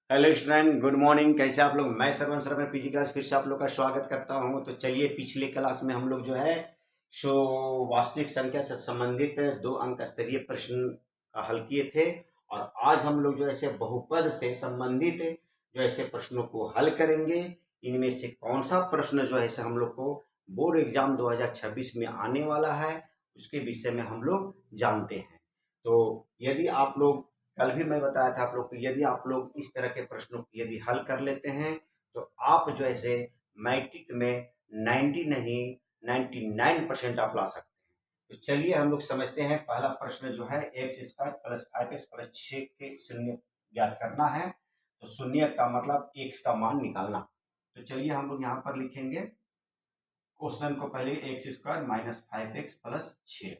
Hello student, good morning. कैसे आप लोग? मैं सरवन सर में पीजी क्लास फिर से आप लोग का स्वागत करता हूं। तो चलिए, पिछले क्लास में हम लोग जो है सो वास्तविक संख्या से संबंधित 2 अंक स्तरीय प्रश्न का हल किए थे। और आज हम लोग जो ऐसे बहुपद से संबंधित जो ऐसे प्रश्नों को हल करेंगे। इनमें से कौन सा प्रश्न जो है से हम लोग को बोर्ड एग्जाम 2026 में आने वाला है, उसके विषय में हम लोग जानते हैं। तो यदि आप लोग, कल भी मैं बताया था आप लोग को, यदि आप लोग इस तरह के प्रश्नों को यदि हल कर लेते हैं तो आप जो ऐसे मैट्रिक में 90 नहीं 99% आप ला सकते हैं। तो चलिए हम लोग समझते हैं। पहला प्रश्न जो है x square plus 5x plus 6 के शून्य ज्ञात करना है। तो शून्य का मतलब एक्स का मान निकालना। तो चलिए हम लोग यहाँ पर लिखेंगे क्वेश्चन को। पहले x square minus 5x plus 6।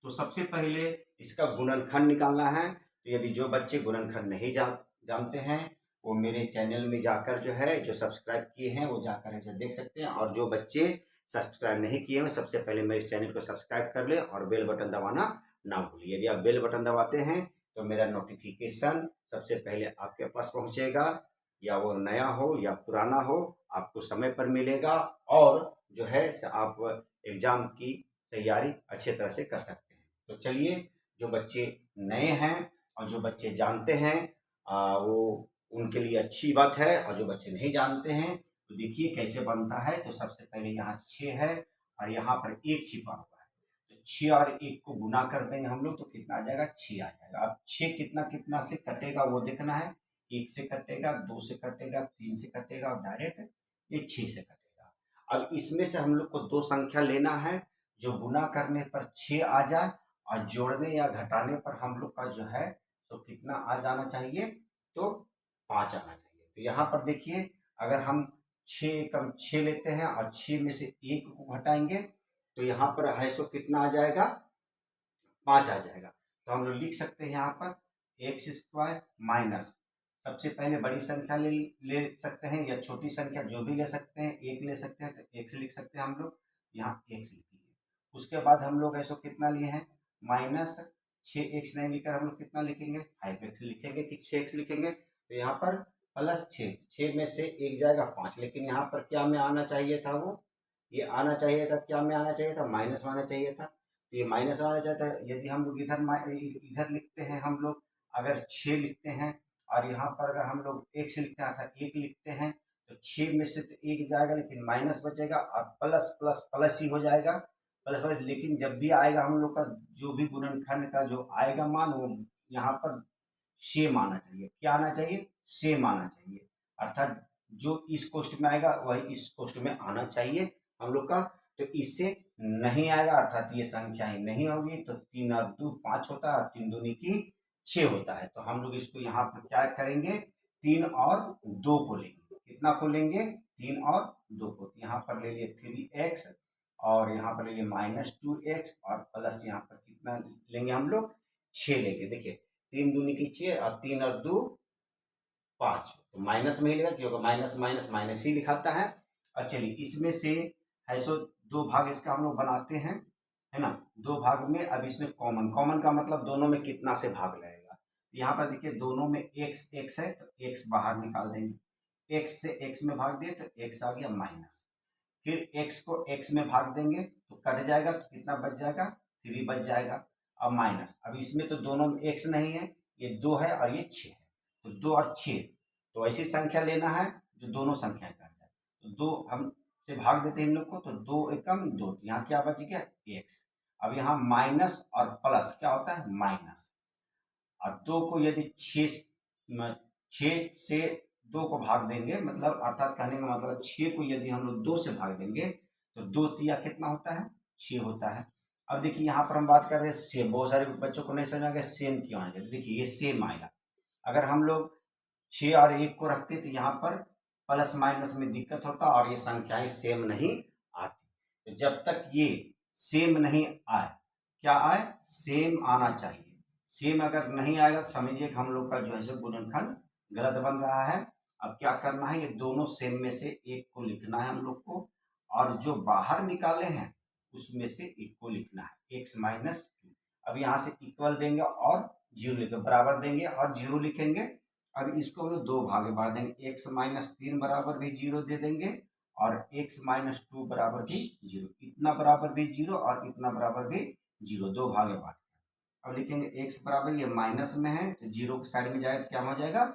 तो सबसे पहले इसका गुणनखंड निकालना है। तो यदि जो बच्चे गुणनखंड नहीं जानते हैं, वो मेरे चैनल में जाकर जो है, जो सब्सक्राइब किए हैं वो जाकर ऐसे देख सकते हैं। और जो बच्चे सब्सक्राइब नहीं किए हैं, सबसे पहले मेरे चैनल को सब्सक्राइब कर ले और बेल बटन दबाना ना भूलिए। यदि आप बेल बटन दबाते हैं तो मेरा नोटिफिकेशन सबसे पहले आपके पास पहुंचेगा। या वो नया हो या पुराना हो, आपको समय पर मिलेगा। और जो है आप एग्जाम की तैयारी अच्छे तरह से कर सकते हैं। तो चलिए, जो बच्चे नए हैं और जो बच्चे जानते हैं वो उनके लिए अच्छी बात है। और जो बच्चे नहीं जानते हैं तो देखिए कैसे बनता है। तो सबसे पहले यहाँ 6 है और यहाँ पर 1 छिपा हुआ है। तो 6 और 1 को गुना कर देंगे हम लोग तो कितना आ जाएगा? 6 आ जाएगा। अब 6 कितना कितना से कटेगा वो देखना है। 1 से कटेगा, 2 से कटेगा, 3 से कटेगा और डायरेक्ट ये 6 से कटेगा। अब इसमें से हम लोग को 2 संख्या लेना है जो गुना करने पर 6 आ जाए और जोड़ने या घटाने पर हम लोग का जो है तो कितना आ जाना चाहिए? तो 5 आना चाहिए। तो यहाँ पर देखिए, अगर हम 6 कम 6 लेते हैं और 6 में से 1 को घटाएंगे तो यहाँ पर है सो कितना आ जाएगा? 5 आ जाएगा। तो हम लोग लिख सकते हैं यहाँ पर एक्स स्क्वायर माइनस, सबसे पहले बड़ी संख्या ले सकते हैं या छोटी संख्या जो भी ले सकते हैं, 1 ले सकते हैं तो एक्स लिख सकते हैं हम लोग। यहाँ एक्स लिख लिए। उसके बाद हम लोग ऐसो कितना लिए हैं? माइनस 6x नहीं लिखकर हम लोग कितना लिखेंगे? 5x लिखेंगे कि 6x लिखेंगे। तो यहाँ पर प्लस 6 में से 1 जाएगा 5। लेकिन यहाँ पर क्या में आना चाहिए था? वो ये आना चाहिए था, क्या में आना चाहिए था? माइनस में आना चाहिए था। तो ये माइनस आना चाहिए था। यदि हम लोग इधर लिखते हैं, हम लोग अगर 6 लिखते हैं और यहाँ पर अगर हम लोग x लिखते हैं अर्थात 1 लिखते हैं तो 6 में से तो 1 जाएगा लेकिन माइनस बचेगा और प्लस प्लस प्लस ही हो जाएगा। प्लस प्लस, लेकिन जब भी आएगा हम लोग का जो भी गुणनखंड का जो आएगा मान, वो यहाँ पर सेम आना चाहिए। क्या आना चाहिए? सेम आना चाहिए। अर्थात जो इस कोष्ठ में आएगा वही इस कोष्ठ में आना चाहिए हम लोग का। तो इससे नहीं आएगा अर्थात ये संख्याएं नहीं होगी। तो 3 और 2 5 होता है और 3 दूनी की 6 होता है। तो हम लोग इसको यहाँ पर क्या करेंगे? 3 और 2 को लेंगे। कितना को लेंगे? 3 और 2 को। यहाँ पर ले लिए 3x और यहाँ पर ले लिए -2x और प्लस यहाँ पर कितना लेंगे हम लोग? 6 लेंगे। देखिए 3 दूनी की 6 और 3 और 2 5। तो माइनस में ही लेगा क्योंकि माइनस माइनस माइनस ही लिखाता है। और चलिए, इसमें से है सो 2 भाग इसका हम लोग बनाते हैं, है ना? 2 भाग में अब इसमें कॉमन, कॉमन का मतलब दोनों में कितना से भाग लगेगा। यहाँ पर देखिए दोनों में x x है तो x बाहर निकाल देंगे। x से x में भाग दिए तो x आ गया माइनस। फिर x को x में भाग देंगे तो कट जाएगा तो कितना बच जाएगा? 3 बच जाएगा। अब माइनस, अब इसमें तो दोनों में x नहीं है, ये 2 है और ये 6 है। तो 2 और 6, तो ऐसी संख्या लेना है जो दोनों संख्याएं कर जाए। तो 2 हम से भाग देते हैं इन लोग को तो 2 एकम 2, तो यहाँ क्या बच गया? x। अब यहाँ माइनस और प्लस क्या होता है? माइनस। और 2 को यदि 6 से 2 को भाग देंगे, मतलब अर्थात कहने का मतलब 6 को यदि हम लोग 2 से भाग देंगे तो 2 तिया कितना होता है? 6 होता है। अब देखिए यहाँ पर हम बात कर रहे हैं सेम। बहुत सारे बच्चों को नहीं समझ आ गया सेम क्यों आएगा। देखिए ये सेम आएगा। अगर हम लोग 6 और 1 को रखते तो यहाँ पर प्लस माइनस में दिक्कत होता और ये संख्याएं सेम नहीं आती। तो जब तक ये सेम नहीं आए, क्या आए? सेम आना चाहिए। सेम अगर नहीं आएगा तो समझिए कि हम लोग का जो है सो गुणनखंड गलत बन रहा है। अब क्या करना है? ये दोनों सेम में से एक को लिखना है हम लोग को, और जो बाहर निकाले हैं उसमें से एक को लिखना है, x माइनस 2। अब यहाँ से इक्वल देंगे और जीरो लिखेंगे, बराबर देंगे और जीरो लिखेंगे अब इसको हम लोग दो भागे बांट देंगे, एक्स माइनस 3 बराबर भी 0 दे देंगे और एक्स माइनस 2 बराबर भी 0, इतना बराबर भी 0 और इतना बराबर भी 0, दो भागे बांट। अब लिखेंगे एक्स बराबर, ये माइनस में है तो 0 की साइड में जाएगा तो क्या हो जाएगा,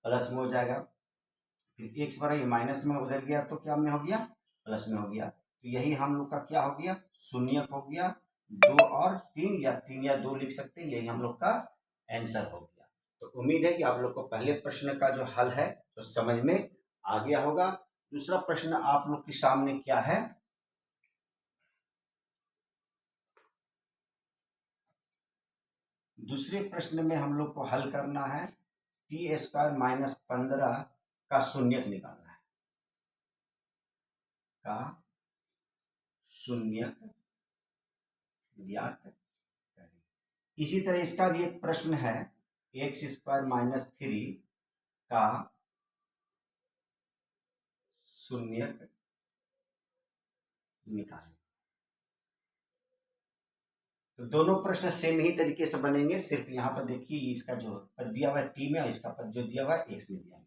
प्लस में हो जाएगा। फिर एक्स बराबर ये माइनस में उधर गया तो क्या में हो गया, प्लस में हो गया। तो यही हम लोग का क्या हो गया, शून्य हो गया। 2 और 3 या 3 या 2 लिख सकते हैं, यही हम लोग का आंसर हो गया। तो उम्मीद है कि आप लोग को पहले प्रश्न का जो हल है तो समझ में आ गया होगा। दूसरा प्रश्न आप लोग के सामने क्या है, दूसरे प्रश्न में हम लोग को हल करना है टी स्क्वायर माइनस 15 का शून्यक निकालना है, का शून्यक ज्ञात करें। इसी तरह इसका भी एक प्रश्न है, एक्स स्क्वायर माइनस 3 का शून्यक निकालें। तो दोनों प्रश्न सेम ही तरीके से बनेंगे, सिर्फ यहाँ पर देखिए इसका जो पद दिया हुआ है टी में और इसका पद जो दिया हुआ है एक्स में दिया गया।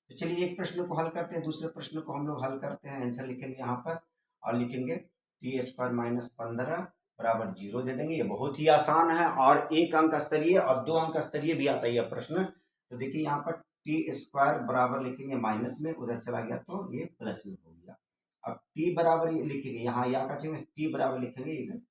तो चलिए एक प्रश्न को हल करते हैं, दूसरे प्रश्न को हम लोग हल करते हैं। आंसर लिखेंगे यहाँ पर और लिखेंगे टी स्क्वायर माइनस 15 बराबर 0 दे देंगे। ये बहुत ही आसान है और एक अंक स्तरीय और 2 अंक स्तरीय भी आता है यह प्रश्न। तो देखिए यहाँ पर टी स्क्वायर बराबर लिखेंगे माइनस में, उधर चला गया तो ये प्लस में हो गया। अब टी बराबर लिखेंगे यहाँ या का चाहिए, टी बराबर लिखेंगे इधर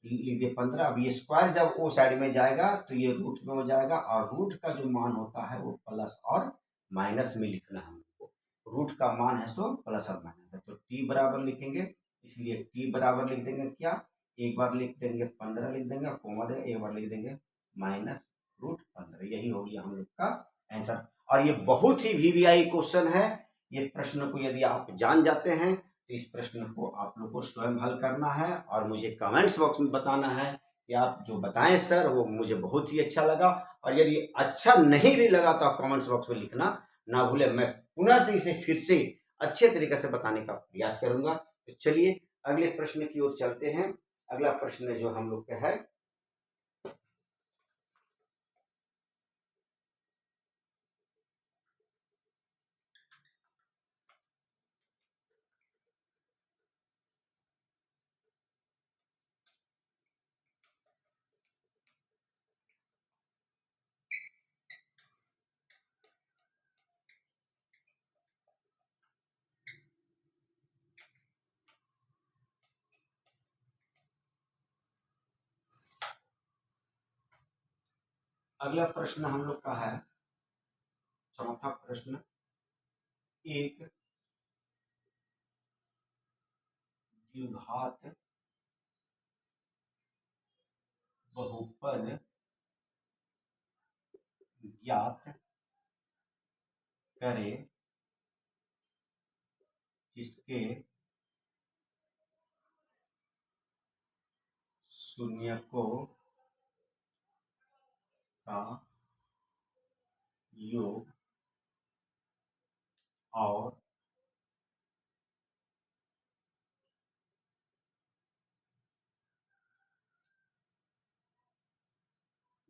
लिख दिए 15। अब ये स्क्वायर जब वो साइड में जाएगा तो ये रूट में हो जाएगा और रूट का जो मान होता है वो प्लस और माइनस में लिखना है हमको। रूट का मान है सो प्लस और माइनस है, तो टी बराबर लिखेंगे, इसलिए टी बराबर लिख देंगे क्या, एक बार लिख देंगे 15 लिख देंगे, कोमा देंगे, एक बार लिख देंगे माइनस रूट 15। यही हो गया हम लोग का आंसर। और ये बहुत ही वीवीआई क्वेश्चन है। ये प्रश्न को यदि आप जान जाते हैं तो इस प्रश्न को आप लोग को स्वयं हल करना है और मुझे कमेंट्स बॉक्स में बताना है कि आप जो बताएं सर वो मुझे बहुत ही अच्छा लगा। और यदि अच्छा नहीं भी लगा तो आप कमेंट्स बॉक्स में लिखना ना भूलें, मैं पुनः से इसे फिर से अच्छे तरीके से बताने का प्रयास करूंगा। तो चलिए अगले प्रश्न की ओर चलते हैं। अगला प्रश्न जो हम लोग का है, अगला प्रश्न हम लोग का है चौथा प्रश्न, एक द्विघात बहुपद ज्ञात करें जिसके शून्यकों का योग और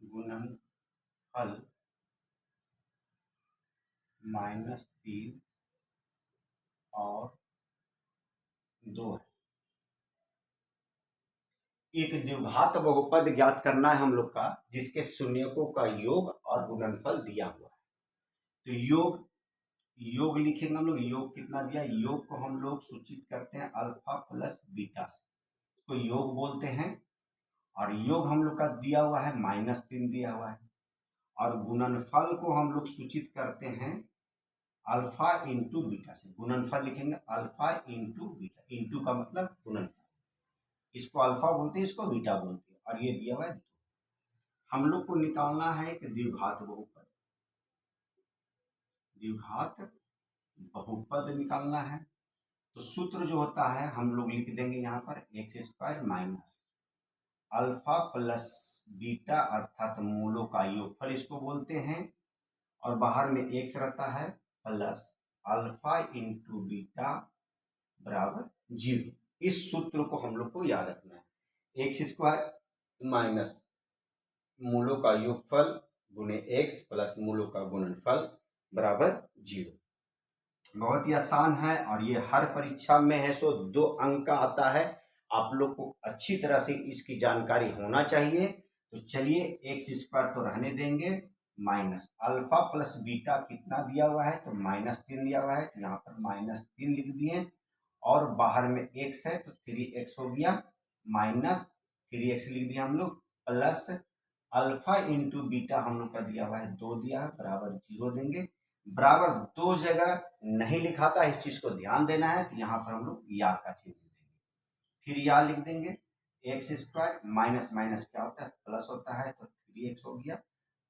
गुणनफल -3 और 2 है। एक द्विघात बहुपद ज्ञात करना है हम लोग का जिसके शून्यकों का योग और गुणनफल दिया हुआ है। तो योग लिखेंगे हम लोग, योग कितना दिया, योग को हम लोग सूचित करते हैं अल्फा प्लस बीटा से, तो योग बोलते हैं। और योग हम लोग का दिया हुआ है -3 दिया हुआ है और गुणनफल को हम लोग सूचित करते हैं अल्फा इंटू बीटा से। गुणनफल लिखेंगे अल्फा इंटू बीटा, इंटू का मतलब गुणनफल, इसको अल्फा बोलते हैं इसको बीटा बोलते हैं। और ये दिया हुआ है, हम लोग को निकालना है कि द्विघात बहुपद, द्विघात बहुपद निकालना है। तो सूत्र जो होता है हम लोग लिख देंगे यहाँ पर x square minus alpha plus beta अर्थात मूलों का योगफल इसको बोलते हैं, और बाहर में एक्स रहता है प्लस अल्फा इंटू बीटा बराबर 0। इस सूत्र को हम लोग को याद रखना है, एक्स स्क्वायर माइनस मूलों का योगफल गुणे एक्स प्लस मूलों का गुणनफल बराबर 0। बहुत ही आसान है और ये हर परीक्षा में है, सो 2 अंक का आता है। आप लोग को अच्छी तरह से इसकी जानकारी होना चाहिए। तो चलिए एक्स स्क्वायर तो रहने देंगे, माइनस अल्फा प्लस बीटा कितना दिया हुआ है, तो -3 दिया हुआ है, तो यहाँ पर -3 लिख दिए। और बाहर में एक्स है तो 3x हो गया, -3x लिख दिया हम लोग, प्लस अल्फा इंटू बीटा हम लोग का दिया हुआ है 2 दिया है, बराबर 0 देंगे। बराबर 2 जगह नहीं लिखा था, इस चीज को ध्यान देना है। तो यहाँ पर हम लोग या का चिन्ह देंगे, फिर या लिख देंगे। एक्स स्क्वायर माइनस माइनस क्या होता है, प्लस होता है, तो 3x हो गया,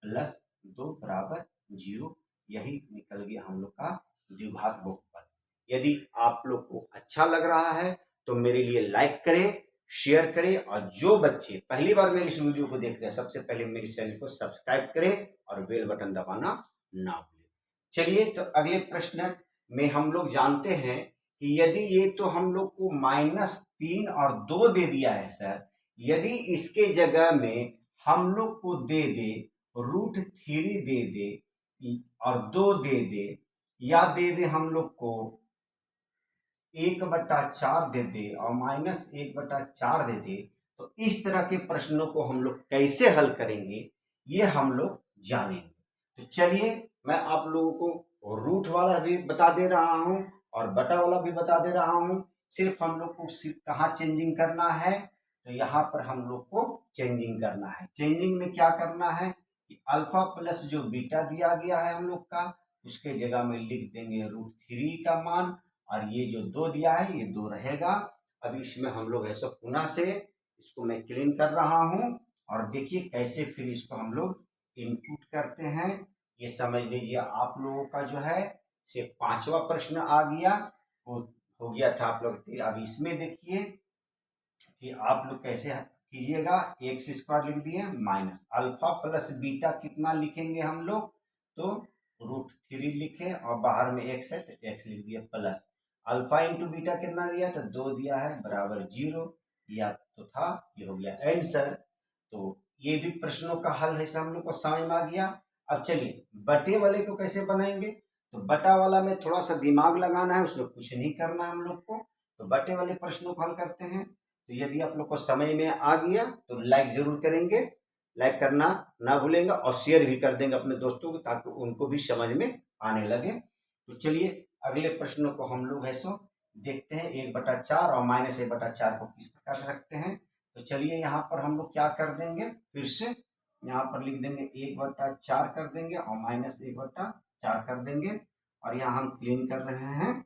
प्लस 2 बराबर 0। यही निकल गया हम लोग का द्विघात बहुपद। यदि आप लोग को अच्छा लग रहा है तो मेरे लिए लाइक करें, शेयर करें, और जो बच्चे पहली बार मेरी इस वीडियो को देख रहे हैं सबसे पहले मेरे चैनल को सब्सक्राइब करें और बेल बटन दबाना ना भूलें। चलिए, तो अगले प्रश्न में हम लोग जानते हैं कि यदि ये तो हम लोग को -3 और 2 दे दिया है सर, यदि इसके जगह में हम लोग को दे दे √3 दे दे और 2 दे दे, या दे दे हम लोग को 1/4 दे दे और -1/4 दे दे, तो इस तरह के प्रश्नों को हम लोग कैसे हल करेंगे ये हम लोग जानेंगे। तो चलिए, मैं आप लोगों को रूट वाला भी बता दे रहा हूं और बटा वाला भी बता दे रहा हूं। सिर्फ हम लोग को सिर्फ कहाँ चेंजिंग करना है, तो यहाँ पर हम लोग को चेंजिंग करना है। चेंजिंग में क्या करना है कि अल्फा प्लस जो बीटा दिया गया है हम लोग का, उसके जगह में लिख देंगे √3 का मान, और ये जो 2 दिया है ये 2 रहेगा। अब इसमें हम लोग ऐसा पुनः से इसको मैं क्लीन कर रहा हूं, और देखिए कैसे फिर इसको हम लोग इनपुट करते हैं। ये समझ लीजिए आप लोगों का जो है से 5वां प्रश्न आ गया, वो हो गया था आप लोग। अब इसमें देखिए कि आप लोग कैसे कीजिएगा, एक्स स्क्वायर लिख दिए, माइनस अल्फा प्लस बीटा कितना लिखेंगे हम लोग, तो √3 लिखे, और बाहर में एक्स है तो एक्स लिख दिया, प्लस अल्फा इंटू बीटा कितना दिया, तो 2 दिया है, बराबर 0। या तो था, ये हो गया आंसर। तो ये भी प्रश्नों का हल है, हम लोग को समझ में आ गया। अब चलिए बटे वाले को कैसे बनाएंगे, तो बटा वाला में थोड़ा सा दिमाग लगाना है, उसमें कुछ नहीं करना है हम लोग को। तो बटे वाले प्रश्नों को हल करते हैं। तो यदि आप लोग को समझ में आ गया तो लाइक जरूर करेंगे, लाइक करना ना भूलेंगे, और शेयर भी कर देंगे अपने दोस्तों को ताकि उनको भी समझ में आने लगे। तो चलिए अगले प्रश्नों को हम लोग है सो देखते हैं। 1/4 और -1/4 को किस प्रकार से रखते हैं। तो चलिए यहाँ पर हम लोग क्या कर देंगे, फिर से यहाँ पर लिख देंगे 1/4 कर देंगे और -1/4 कर देंगे, और यहाँ हम क्लीन कर रहे हैं।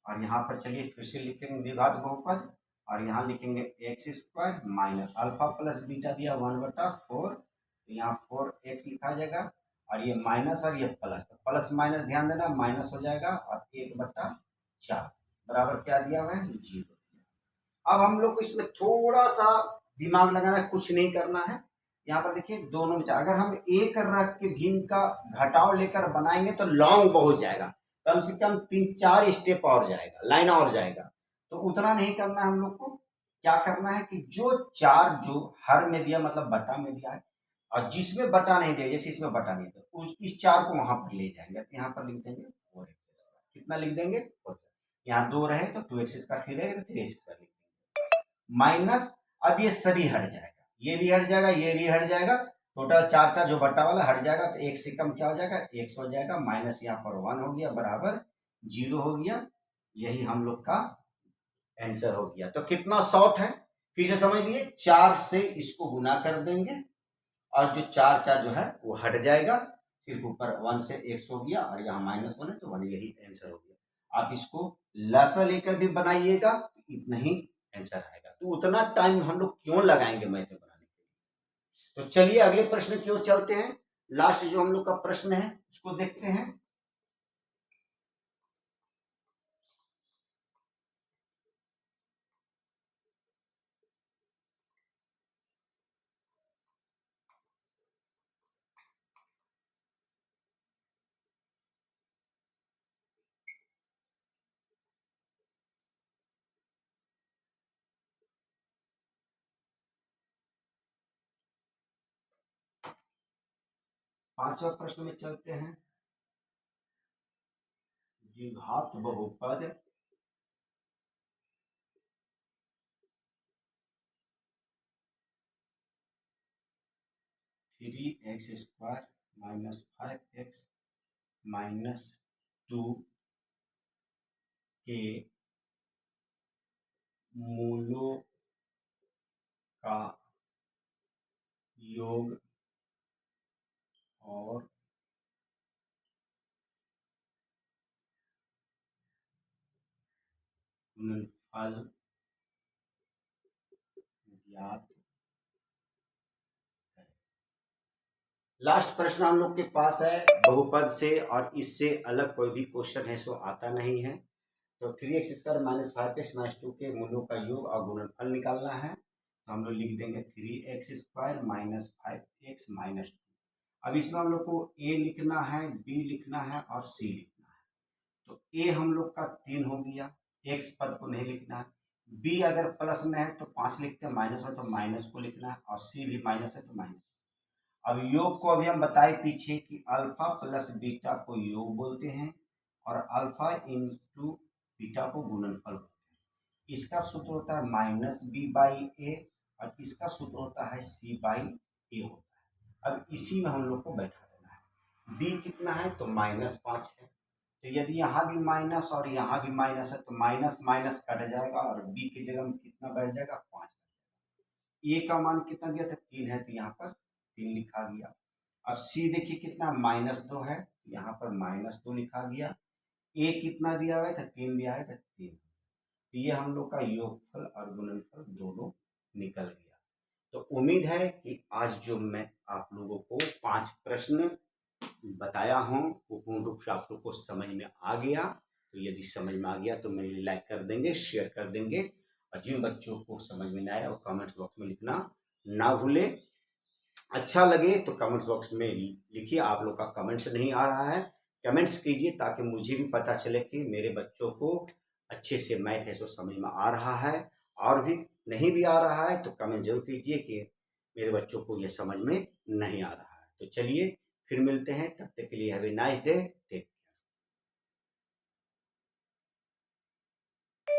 और यहाँ पर चलिए फिर से लिखेंगे द्विघात बहुपद, और यहाँ लिखेंगे x square minus alpha plus beta दिया 1/4, तो यहाँ 4x लिखा जाएगा, और ये माइनस और ये प्लस, तो प्लस माइनस ध्यान देना माइनस हो जाएगा, और 1/4 बराबर क्या दिया हुआ है, 0। अब हम लोग को इसमें थोड़ा सा दिमाग लगाना है, कुछ नहीं करना है। यहाँ पर देखिए दोनों में अगर हम एक रख के भी का घटाव लेकर बनाएंगे तो लॉन्ग बहुत जाएगा, कम से कम 3-4 स्टेप और जाएगा, लाइन और जाएगा। तो उतना नहीं करना है हम लोग को। क्या करना है कि जो 4 जो हर में दिया मतलब बटा में दिया है, और जिसमें बटा नहीं दिया, जैसे इसमें बटा नहीं दिया, इस 4 को वहां पर ले जाएंगे। तो यहाँ पर लिख देंगे 4x, कितना लिख देंगे 4। यहाँ 2 रहे तो 2x का, 3 रहेगा तो 3x का लिख देंगे, माइनस अब ये सभी हट जाएगा, ये भी हट जाएगा, ये भी हट जाएगा, टोटल 4 जो बटा वाला हट जाएगा, तो 1 से कम क्या हो जाएगा, x हो जाएगा, माइनस यहाँ पर 1 हो गया, बराबर 0 हो गया। यही हम लोग का आंसर हो गया। तो कितना शॉर्ट है फिर से समझ लिए, 4 से इसको गुना कर देंगे, और जो 4 जो है वो हट जाएगा, सिर्फ ऊपर 1 से x हो गया, और यहाँ -1 है तो 1, यही आंसर हो गया। आप इसको लसा लेकर भी बनाइएगा, इतना ही आंसर आएगा। तो उतना टाइम हम लोग क्यों लगाएंगे मैथ में बनाने के लिए। तो चलिए अगले प्रश्न की ओर चलते हैं। लास्ट जो हम लोग का प्रश्न है उसको देखते हैं। 5वां प्रश्न में चलते हैं। द्विघात बहुपद three x square minus 5x minus 2 के मूलों का योग और गुणनफल ज्ञात है। लास्ट प्रश्न हम लोग के पास है बहुपद से, और इससे अलग कोई भी क्वेश्चन है सो आता नहीं है। तो 3x square minus 5x minus 2 के मूलों का योग और गुणनफल निकालना है। तो हम लोग लिख देंगे 3x square minus 5x minus 2। अब इसमें हम लोग को a लिखना है, b लिखना है और c लिखना है। तो a हम लोग का 3 हो गया, x पद को नहीं लिखना है। b अगर प्लस में है तो 5 लिखते हैं, माइनस में तो माइनस को लिखना है, और c भी माइनस है तो माइनस। अब योग को अभी हम बताए पीछे कि अल्फा प्लस बीटा को योग बोलते हैं और अल्फा इंटू बीटा को गुणनफल बोलते हैं। इसका सूत्र होता है माइनस बी बाई ए और इसका सूत्र होता है सी बाई ए होता है। अब इसी में हम लोग को बैठा देना है। बी कितना है तो -5 है, तो यदि यहाँ भी माइनस और यहाँ भी माइनस है तो माइनस माइनस कट जाएगा और बी की जगह में कितना बैठ जाएगा 5। ए का मान कितना दिया था 3 है, तो यहाँ पर 3 लिखा गया। अब सी देखिए कितना -2 है, यहाँ पर -2 लिखा गया। ए कितना दिया हुआ है तो 3 दिया है तो 3। तो ये हम लोग का योगफल और गुणनफल दोनों निकल गया। तो उम्मीद है कि आज जो मैं आप लोगों को 5 प्रश्न बताया हूँ वो पूर्ण रूप से आप लोग को समझ में आ गया। तो यदि समझ में आ गया तो मेरे लिए लाइक कर देंगे, शेयर कर देंगे, और जिन बच्चों को समझ में नहीं आया वो कमेंट्स बॉक्स में लिखना ना भूलें। अच्छा लगे तो कमेंट्स बॉक्स में लिखिए। आप लोग का कमेंट्स नहीं आ रहा है, कमेंट्स कीजिए ताकि मुझे भी पता चले कि मेरे बच्चों को अच्छे से मैथ है सो समझ में आ रहा है, और भी नहीं भी आ रहा है तो कमेंट जरूर कीजिए कि मेरे बच्चों को ये समझ में नहीं आ रहा है। तो चलिए फिर मिलते हैं, तब तक के लिए have a nice day, take